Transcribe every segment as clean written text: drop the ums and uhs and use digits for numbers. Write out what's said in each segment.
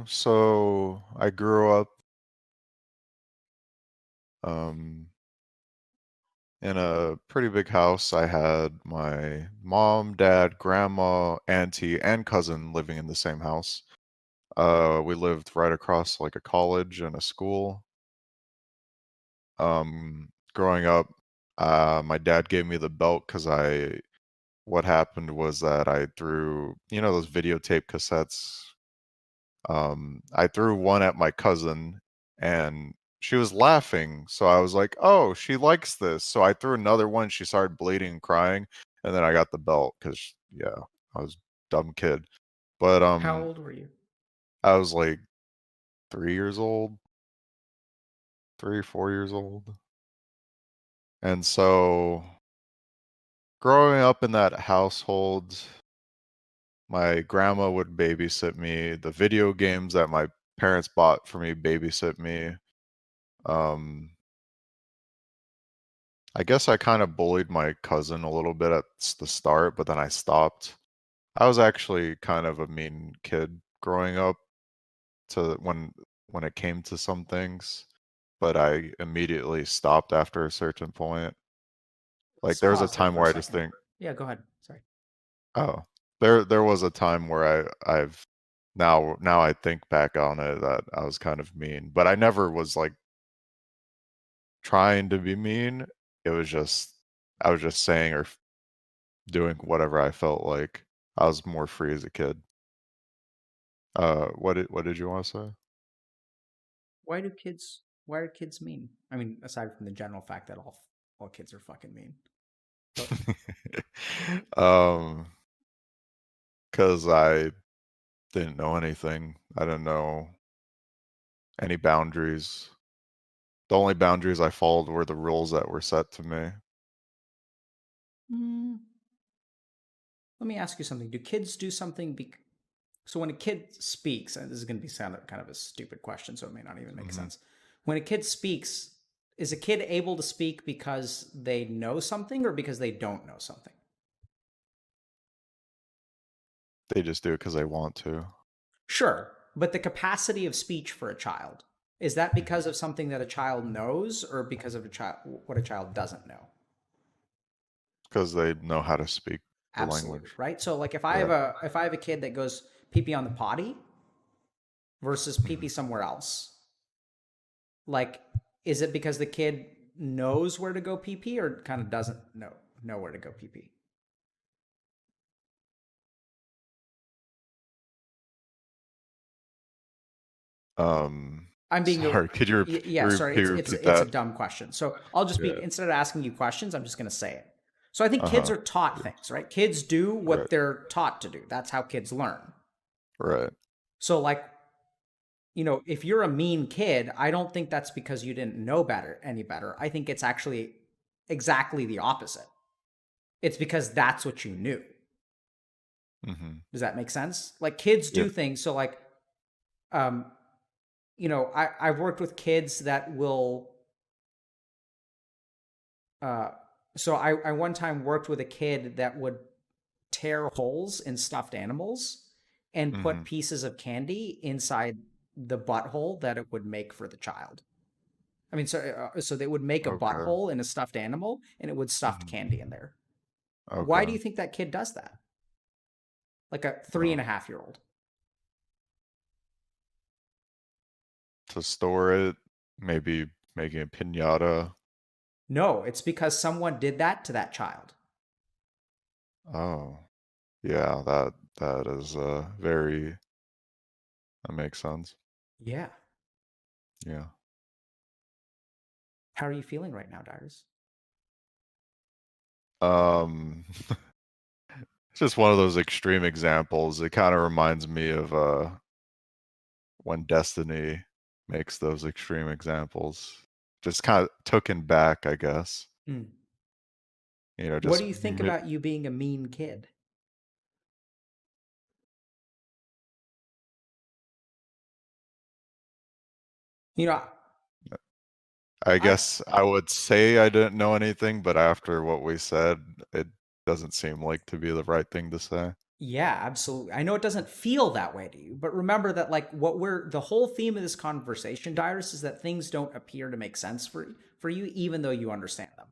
So I grew up um in a pretty big house. I had my mom, dad, grandma, auntie, and cousin living in the same house. We lived right across like a college and a school. Growing up, my dad gave me the belt because what happened was that I threw, those videotape cassettes. I threw one at my cousin and she was laughing. So I was like, oh, she likes this. So I threw another one. She started bleeding and crying. And then I got the belt because, yeah, I was a dumb kid. But How old were you? I was like 3 years old, 4 years old. And so growing up in that household, my grandma would babysit me. The video games that my parents bought for me babysit me. Um, I guess I kind of bullied my cousin a little bit at the start, but then I stopped. I was actually kind of a mean kid growing up to when it came to some things, but I immediately stopped after a certain point. Like Let's there was a pause there time for a where I just second. think, Yeah, go ahead. Sorry. oh, there was a time where I've now I think back on it that I was kind of mean, but I never was like trying to be mean. It was just I was just saying or doing whatever I felt like. I was more free as a kid. What did you wanna say? Why are kids mean? I mean, aside from the general fact that all kids are fucking mean. But Um, 'Cause I didn't know anything. I didn't know any boundaries. The only boundaries I followed were the rules that were set to me. mm, let me ask you something. Do kids do something so when a kid speaks, and this is going to be sound kind of a stupid question, so it may not even make Mhm. sense. When a kid speaks, is a kid able to speak because they know something or because they don't know something? They just do it 'cause they want to. Sure, but the capacity of speech for a child, is that Mhm. because of something that a child knows or because of a child what a child doesn't know? 'Cause they know how to speak the Absolutely, language. right? So like Right. if I have a kid that goes pee pee on the potty versus pee pee Mhm. somewhere else, like is it because the kid knows where to go pee pee or kind of doesn't know where to go pee pee? I'm being a Sorry, could you yeah, sorry, repeat it's a that? dumb question. So I'll just be Yeah. instead of asking you questions, I'm just going to say it. So I think kids Uh-huh. are taught things, right? Kids do Right. what they're taught to do. That's how kids learn. Right. So like, if you're a mean kid, I don't think that's because you didn't know any better. I think it's actually exactly the opposite. It's because that's what you knew. Mhm. Does that make sense? Like kids Yeah. do things. So like, um, I've worked with kids that will uh so I one time worked with a kid that would tear holes in stuffed animals and put Mhm. pieces of candy inside the butthole that it would make for the child. I mean, so they would make a Okay. butthole in a stuffed animal and it would stuffed Mhm. candy in there. Why do Okay. you think that kid does that? Like a three and Uh, a half year old. to store it, maybe making a piñata. No, it's because someone did that to that child. Oh, yeah, that is, that makes sense. Yeah. Yeah. How are you feeling right now, Darius? Um, it's just one of those extreme examples. It kinda reminds me of, when Destiny makes those extreme examples. Just kinda taken back, I guess. Mm. What Just do you think about you being a mean kid? You know, I I guess I would say I didn't know anything, but after what we said, it doesn't seem like to be the right thing to say. Yeah, absolutely. I know it doesn't feel that way to you, but remember that like what we're the whole theme of this conversation, Dyrus, is that things don't appear to make sense for you, even though you understand them.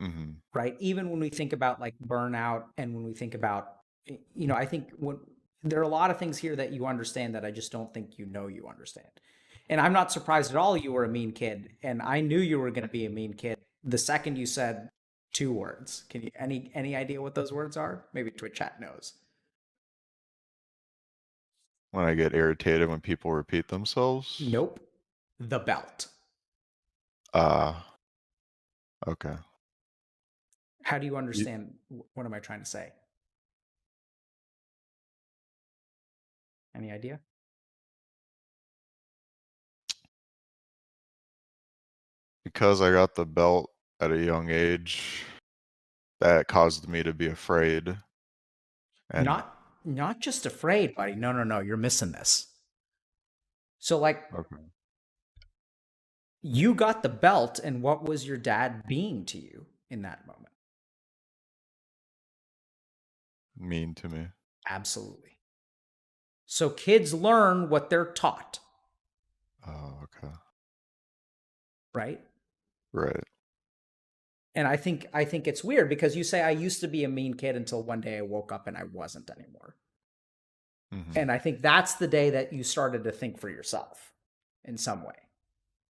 Mhm. Right? Even when we think about like burnout and when we think about, I think when there are a lot of things here that you understand that I just don't think you understand. And I'm not surprised at all you were a mean kid. And I knew you were going to be a mean kid the second you said two words. Can you any idea what those words are? Maybe Twitch chat knows. When I get irritated when people repeat themselves? Nope. The belt. Ah, okay. How do you Y understand what am I trying to say? Any idea? because I got the belt at a young age, that caused me to be afraid, and Not just afraid, buddy. No, no, no. You're missing this. So like okay, you got the belt, and what was your dad being to you in that moment? mean to me. Absolutely. So kids learn what they're taught, Oh, okay. right? Right. And I think it's weird because you say I used to be a mean kid until one day I woke up and I wasn't anymore. Mhm. And I think that's the day that you started to think for yourself in some way.